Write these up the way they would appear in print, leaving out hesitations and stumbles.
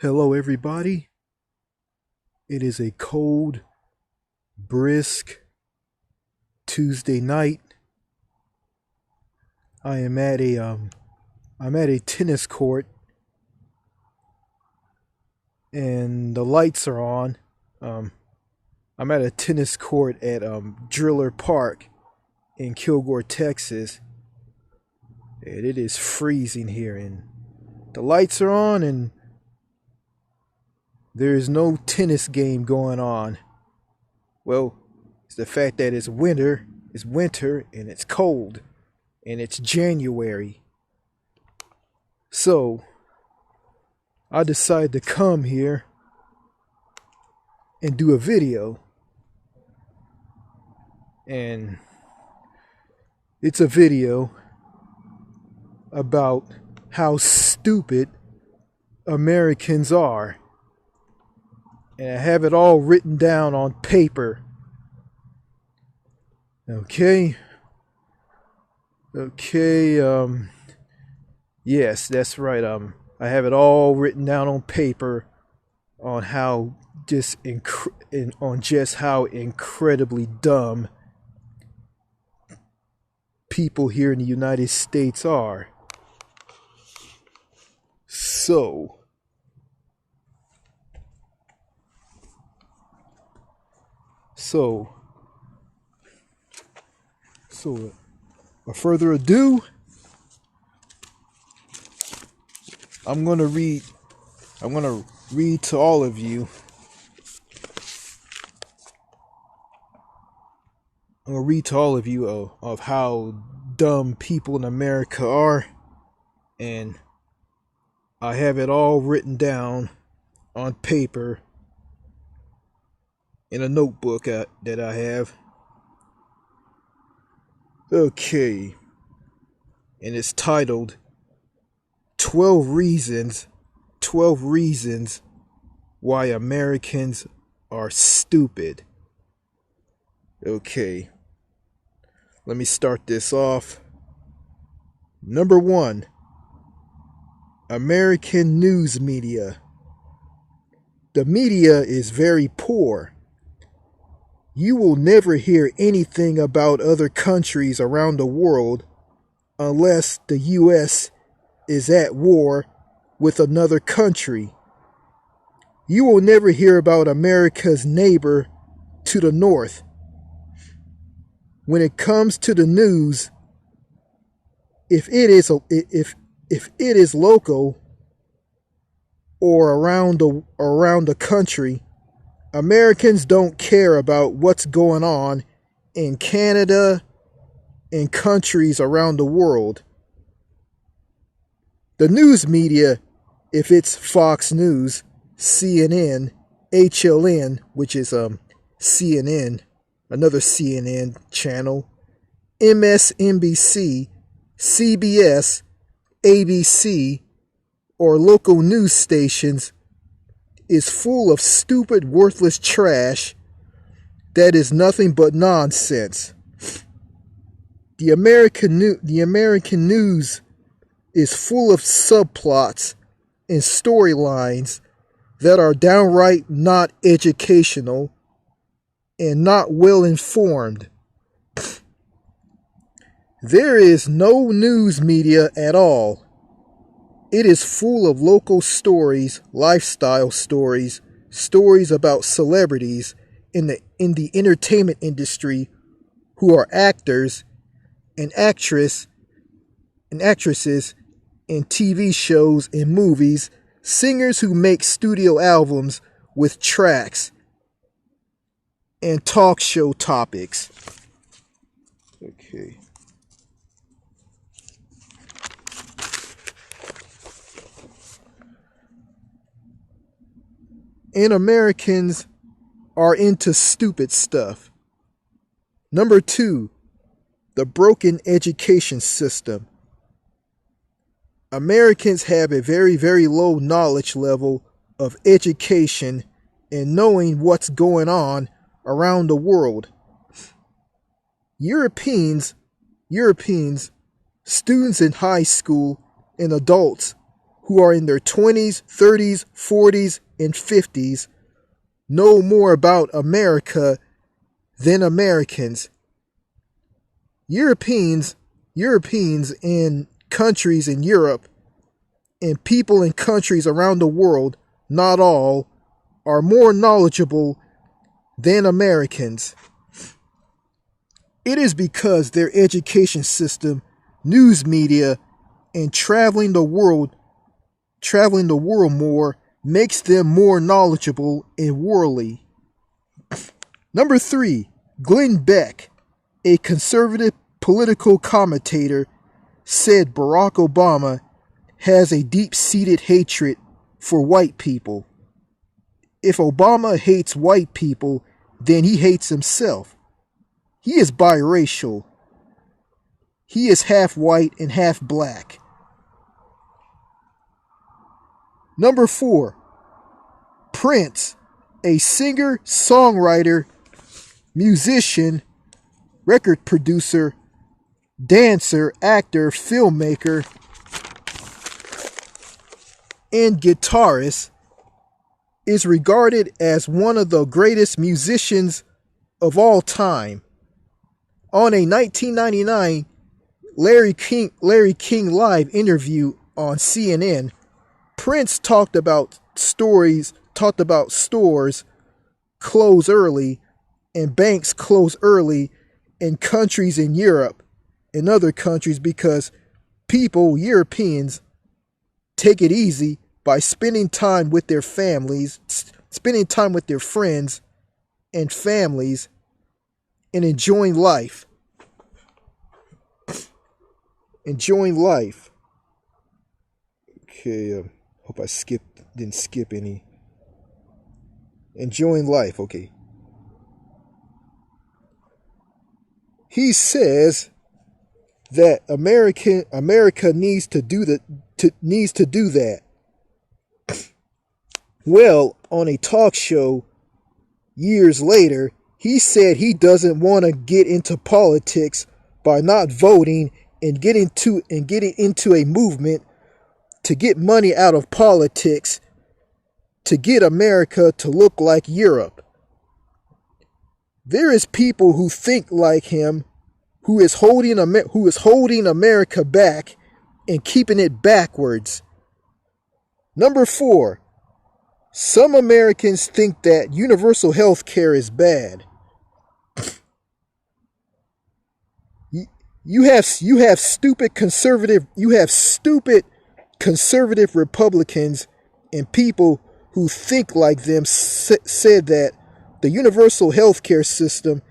Hello, everybody. It is a cold, brisk Tuesday night. I am at a tennis court, and the lights are on. I'm at a tennis court at Driller Park in Kilgore, Texas, and it is freezing here. And the lights are on, and there is no tennis game going on. Well, it's the fact that it's winter, and it's cold, and it's January. So, I decided to come here and do a video. And it's a video about how stupid Americans are. And I have it all written down on paper. Okay, yes, that's right. I have it all written down on paper on how how incredibly dumb people here in the United States are. So, without further ado, I'm gonna read to all of you. I'm gonna read to all of you of how dumb people in America are, and I have it all written down on paper in a notebook that I have. Okay, and it's titled 12 Reasons Why Americans Are Stupid. Okay, let me start this off. Number 1, American news media. The media is very poor. You will never hear anything about other countries around the world unless the U.S. is at war with another country. You will never hear about America's neighbor to the north. When it comes to the news, if it is local or around the country, Americans don't care about what's going on in Canada and countries around the world. The news media, if it's Fox News, CNN, HLN, which is CNN, another CNN channel, MSNBC, CBS, ABC, or local news stations, is full of stupid, worthless trash that is nothing but nonsense. The American news is full of subplots and storylines that are downright not educational and not well informed. There is no news media at all. It is full of local stories, lifestyle stories, stories about celebrities in the entertainment industry who are actors and actresses in TV shows and movies, singers who make studio albums with tracks, and talk show topics. Okay. And Americans are into stupid stuff. Number 2, the broken education system. Americans have a very, very low knowledge level of education and knowing what's going on around the world. Europeans, students in high school, and adults who are in their 20s, 30s, 40s, and 50s know more about America than Americans. Europeans in countries in Europe and people in countries around the world, not all, are more knowledgeable than Americans. It is because their education system, news media, and traveling the world more makes them more knowledgeable and worldly. Number 3, Glenn Beck, a conservative political commentator, said Barack Obama has a deep-seated hatred for white people. If Obama hates white people, then he hates himself. He is biracial. He is half white and half black. Number 4, Prince, a singer, songwriter, musician, record producer, dancer, actor, filmmaker, and guitarist, is regarded as one of the greatest musicians of all time. On a 1999 Larry King Live interview on CNN, Prince talked about stores close early and banks close early in countries in Europe and other countries because Europeans, take it easy by spending time with their families, spending time with their friends and families, and enjoying life. Enjoying life. Okay, hope I didn't skip any. Enjoying life, okay. He says that America needs to do that. Well, on a talk show years later, he said he doesn't want to get into politics by not voting and getting into a movement to get money out of politics to get America to look like Europe. There is people who think like him, who is holding America back and keeping it backwards. Number 4, some Americans think that universal health care is bad. You have stupid conservative Republicans and people who think like them said that the universal health care system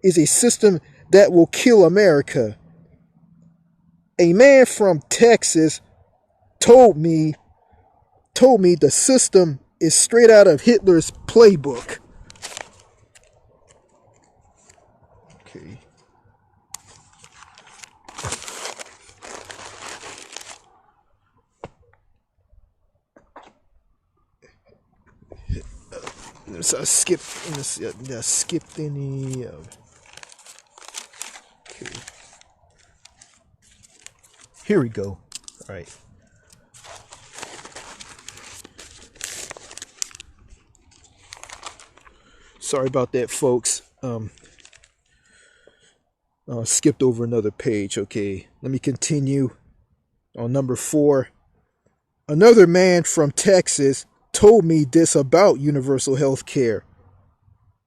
is a system that will kill America. A man from Texas told me the system is straight out of Hitler's playbook. Okay. So I skipped any. Okay. Here we go. All right. Sorry about that, folks. Skipped over another page. Okay, let me continue on number 4. Another man from Texas told me this about universal health care.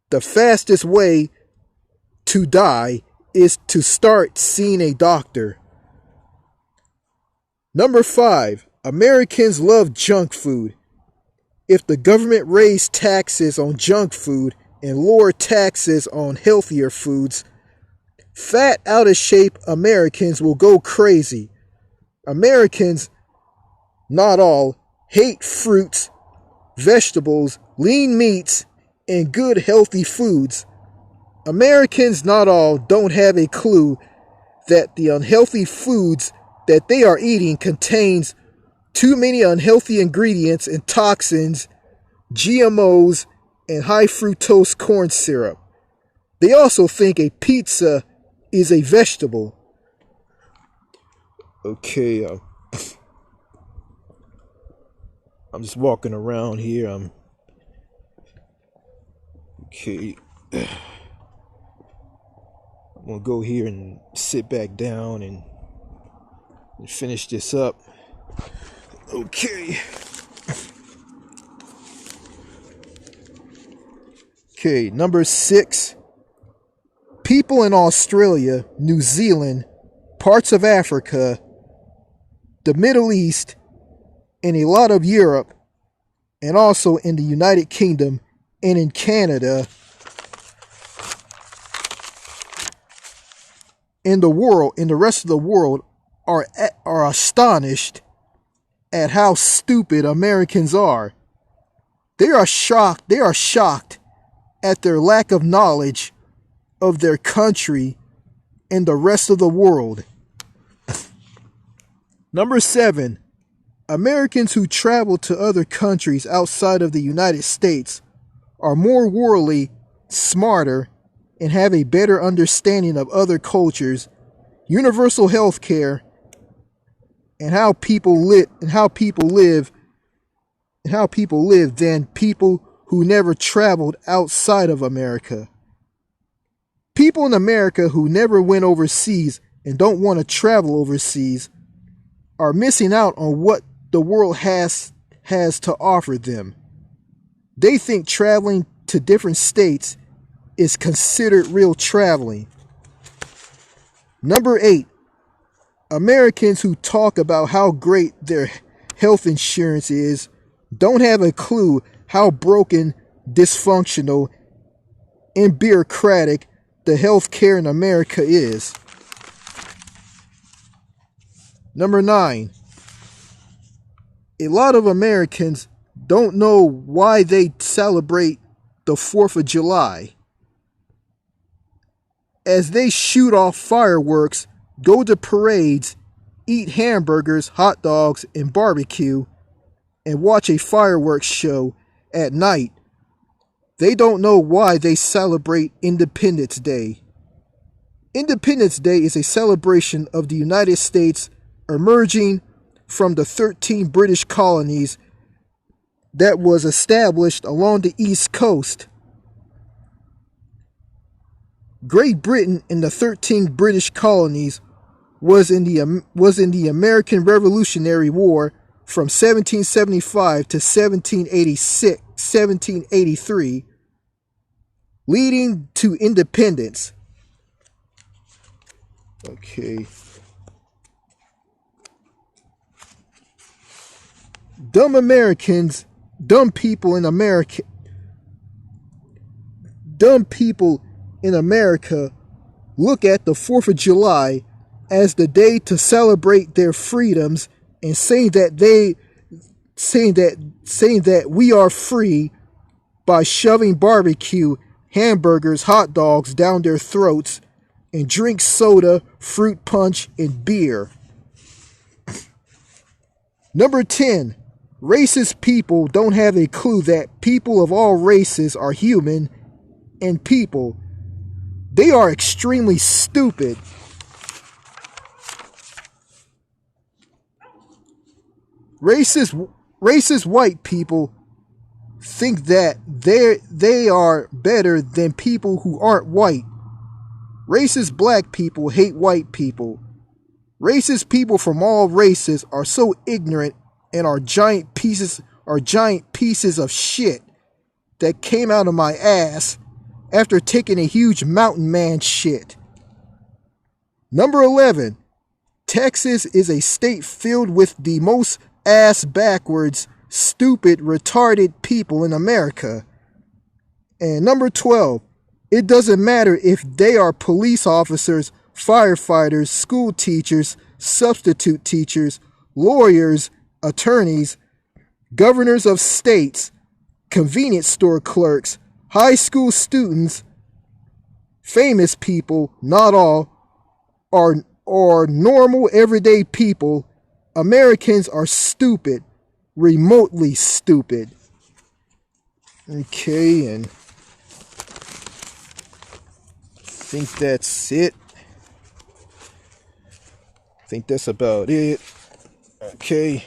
The fastest way to die is to start seeing a doctor. Number 5, Americans love junk food. If the government raised taxes on junk food and lowered taxes on healthier foods, fat, out of shape Americans will go crazy. Americans, not all, hate fruits, vegetables, lean meats, and good healthy foods. Americans, not all, don't have a clue that the unhealthy foods that they are eating contains too many unhealthy ingredients and toxins, GMOs, and high fructose corn syrup. They also think a pizza is a vegetable. Okay, I'm just walking around here. Okay. I'm gonna go here and sit back down and finish this up. Okay. Okay, number 6. People in Australia, New Zealand, parts of Africa, the Middle East, and a lot of Europe, and also in the United Kingdom and in Canada, in the world, in the rest of the world, are astonished at how stupid Americans are. They are shocked at their lack of knowledge of their country and the rest of the world. Number 7. Americans who travel to other countries outside of the United States are more worldly, smarter, and have a better understanding of other cultures, universal health care, and how people live than people who never traveled outside of America. People in America who never went overseas and don't want to travel overseas are missing out on what the world has to offer them. They think traveling to different states is considered real traveling. Number 8. Americans who talk about how great their health insurance is don't have a clue how broken, dysfunctional, and bureaucratic the health care in America is. Number 9. A lot of Americans don't know why they celebrate the 4th of July. As they shoot off fireworks, go to parades, eat hamburgers, hot dogs, and barbecue, and watch a fireworks show at night, they don't know why they celebrate Independence Day. Independence Day is a celebration of the United States emerging from the 13 British colonies that was established along the East Coast. Great Britain and the 13 British colonies was in the American Revolutionary War from 1775 to 1783, leading to independence. Okay. Dumb people in America look at the 4th of July as the day to celebrate their freedoms and saying that we are free by shoving barbecue, hamburgers, hot dogs down their throats and drink soda, fruit punch, and beer. Number 10. Racist people don't have a clue that people of all races are human and people. They are extremely stupid. Racist white people think that they are better than people who aren't white. Racist black people hate white people. Racist people from all races are so ignorant and are giant pieces of shit that came out of my ass after taking a huge mountain man shit. Number 11. Texas is a state filled with the most ass backwards, stupid, retarded people in America. And number 12. It doesn't matter if they are police officers, firefighters, school teachers, substitute teachers, lawyers, attorneys, governors of states, convenience store clerks, high school students, famous people, not all, are normal everyday people. Americans are stupid, remotely stupid. Okay, and I think that's it. I think that's about it. Okay.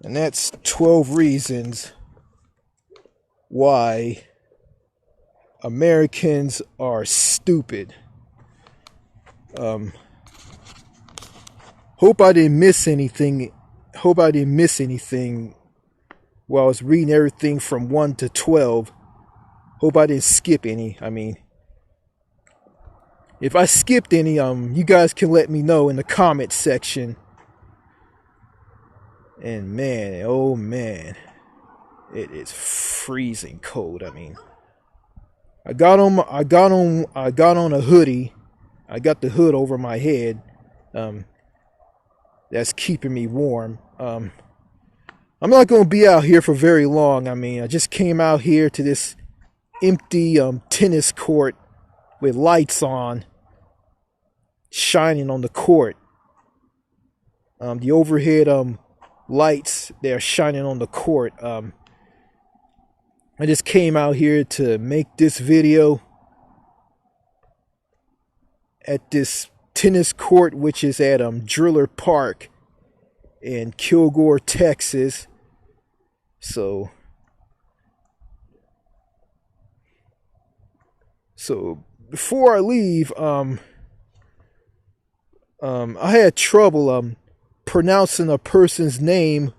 And that's 12 reasons why Americans are stupid. Hope I didn't miss anything. Hope I didn't miss anything while I was reading everything from 1 to 12. Hope I didn't skip any. I mean, if I skipped any, you guys can let me know in the comment section. And man, oh man, it is freezing cold. I mean, I got on a hoodie. I got the hood over my head. That's keeping me warm. I'm not going to be out here for very long. I mean, I just came out here to this empty tennis court with lights on, shining on the court. The overhead lights, they're shining on the court. I just came out here to make this video at this tennis court, which is at Driller Park in Kilgore, Texas. So before I leave, I had trouble pronouncing a person's name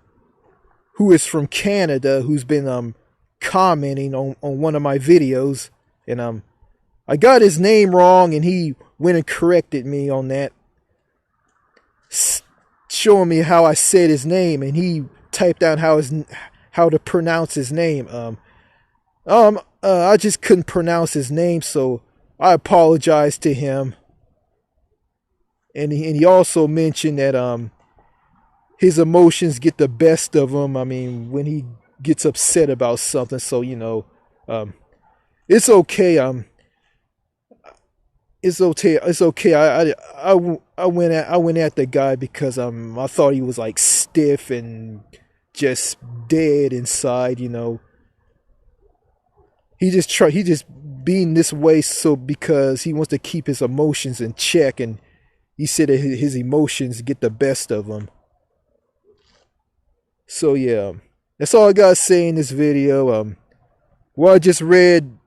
who is from Canada, who's been commenting on one of my videos, and I got his name wrong, and he went and corrected me on that, showing me how I said his name, and he typed out how to pronounce his name. I just couldn't pronounce his name, so I apologized to him. And he also mentioned that his emotions get the best of him. I mean, when he gets upset about something. So it's okay. It's okay. It's okay. I went at the guy because I thought he was like stiff and just dead inside. He just being this way because he wants to keep his emotions in check, and he said that his emotions get the best of him. So yeah, that's all I gotta say in this video. Well, I just read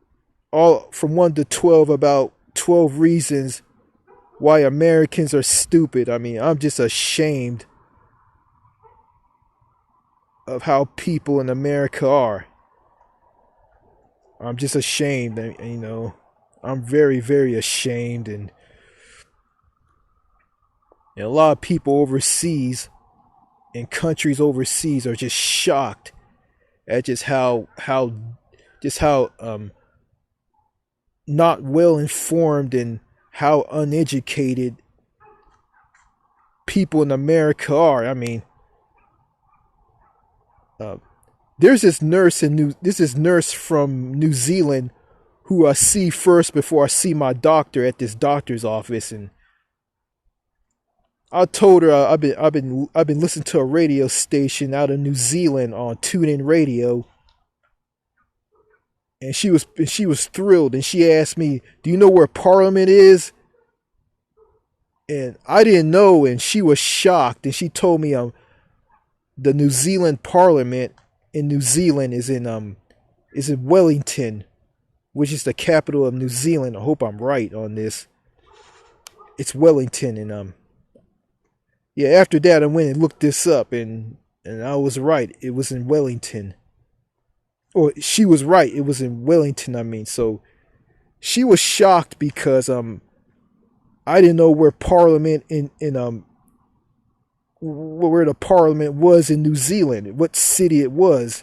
all from 1 to 12 about 12 reasons why Americans are stupid. I mean, I'm just ashamed of how people in America are. I'm just ashamed, I'm very, very ashamed, and a lot of people overseas, in countries overseas, are just shocked at just how not well informed and how uneducated people in America are. I mean, there's this nurse from New Zealand who I see first before I see my doctor at this doctor's office, and I told her I've been listening to a radio station out of New Zealand on TuneIn Radio, and she was thrilled, and she asked me, "Do you know where Parliament is?" And I didn't know, and she was shocked, and she told me the New Zealand Parliament in New Zealand is in Wellington, which is the capital of New Zealand. I hope I'm right on this. It's Wellington, and yeah, after that I went and looked this up, and I was right. It was in Wellington. Or she was right. It was in Wellington, I mean. So she was shocked because I didn't know where Parliament where the Parliament was in New Zealand, what city it was.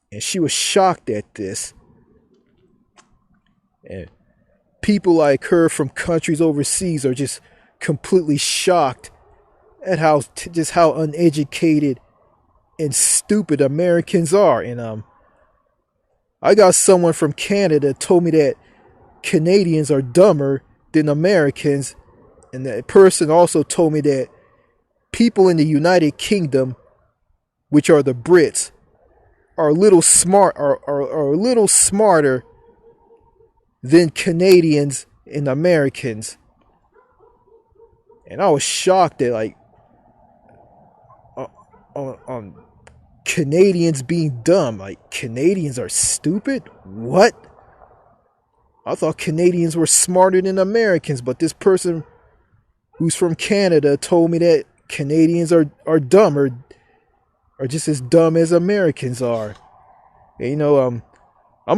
And she was shocked at this. And people like her from countries overseas are just completely shocked at how uneducated and stupid Americans are. And I got someone from Canada told me that Canadians are dumber than Americans, and that person also told me that people in the United Kingdom, which are the Brits, are a little smarter than Canadians and Americans. And I was shocked that, like, on Canadians being dumb. Like, Canadians are stupid? What? I thought Canadians were smarter than Americans, but this person who's from Canada told me that Canadians are dumb, or just as dumb as Americans are. And, I'm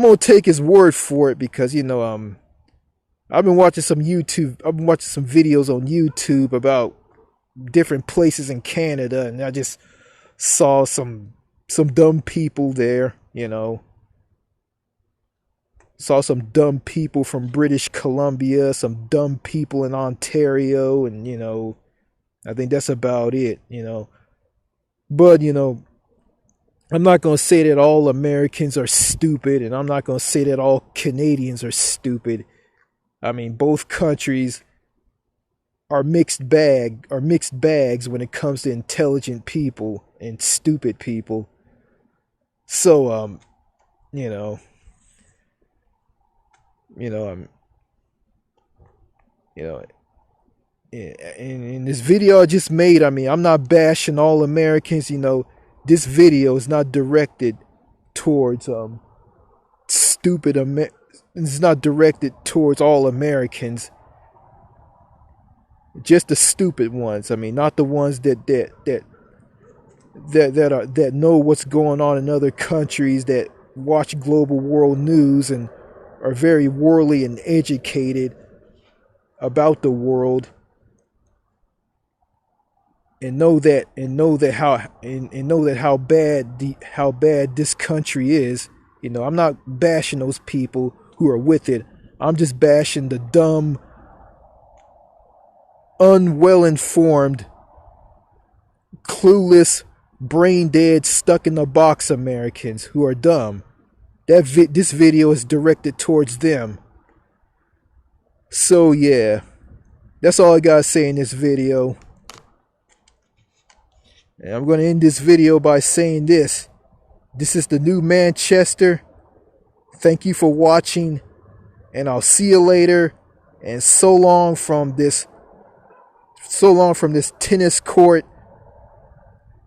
gonna take his word for it because, I've been watching some videos on YouTube about different places in Canada, and I just saw some dumb people there, Saw some dumb people from British Columbia, some dumb people in Ontario, and I think that's about it, But, I'm not going to say that all Americans are stupid, and I'm not going to say that all Canadians are stupid. I mean, both countries are mixed bags when it comes to intelligent people and stupid people. So, in this video I just made, I mean, I'm not bashing all Americans, This video is not directed towards it's not directed towards all Americans. Just the stupid ones. I mean, not the ones that know what's going on in other countries, that watch global world news and are very worldly and educated about the world, and know that how bad this country is. I'm not bashing those people who are with it. I'm just bashing the dumb, unwell-informed, clueless, brain-dead, stuck-in-a-box Americans who are dumb. This video is directed towards them. So yeah, that's all I gotta say in this video. And I'm going to end this video by saying this. This is the new Manchester. Thank you for watching, and I'll see you later. And so long from this tennis court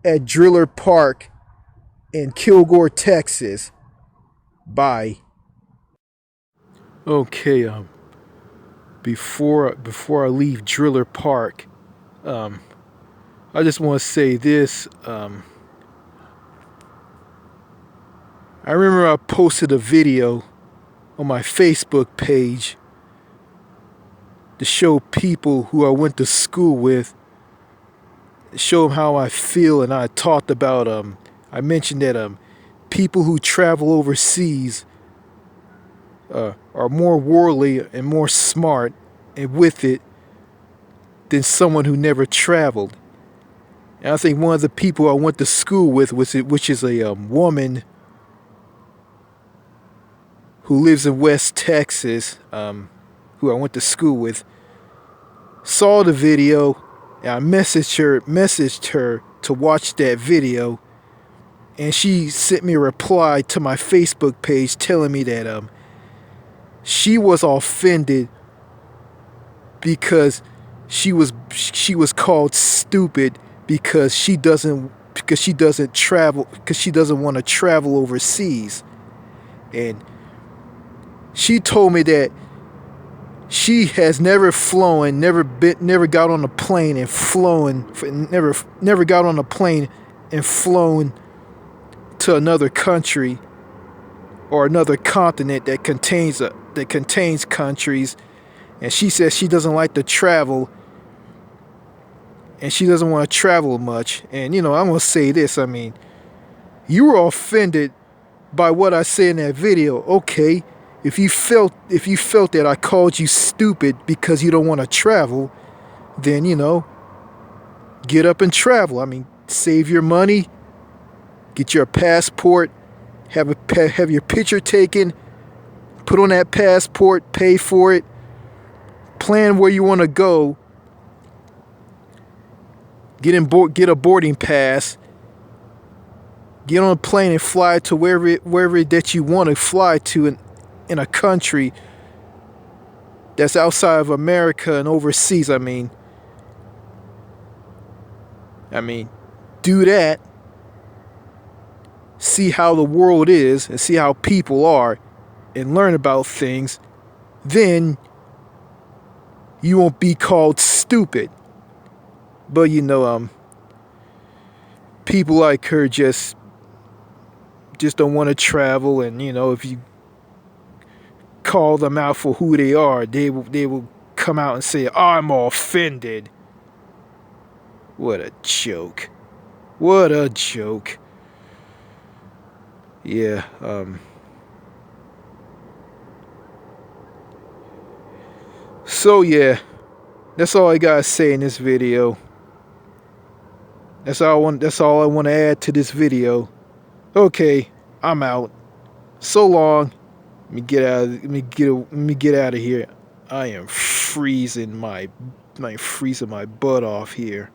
at Driller Park in Kilgore, Texas. Bye. Okay, before I leave Driller Park, I just want to say this. I remember I posted a video on my Facebook page to show people who I went to school with, show them how I feel, and I talked about I mentioned that people who travel overseas are more worldly and more smart, and with it, than someone who never traveled. And I think one of the people I went to school with, which is a woman who lives in West Texas, who I went to school with, saw the video, and I messaged her to watch that video, and she sent me a reply to my Facebook page telling me that she was offended because she was called stupid because she doesn't want to travel overseas. And she told me that she has never got on a plane and flown to another country or another continent that contains countries, and she says she doesn't like to travel, and she doesn't want to travel much. And I'm gonna say this, I mean, you were offended by what I said in that video. Okay, if you felt that I called you stupid because you don't want to travel, then get up and travel. I mean, save your money, get your passport, have your picture taken, put on that passport, pay for it, plan where you want to go, get a boarding pass, get on a plane and fly to wherever that you want to fly to in a country that's outside of America and overseas. I mean, do that. see how the world is and see how people are and learn about things, then you won't be called stupid. But people like her just don't want to travel, and if you call them out for who they are, they will come out and say, "I'm offended." What a joke. What a joke. Yeah, so yeah, that's all I gotta say in this video. That's all I want to add to this video. Okay, I'm out. So long. Let me get out of here. I am freezing my butt off here.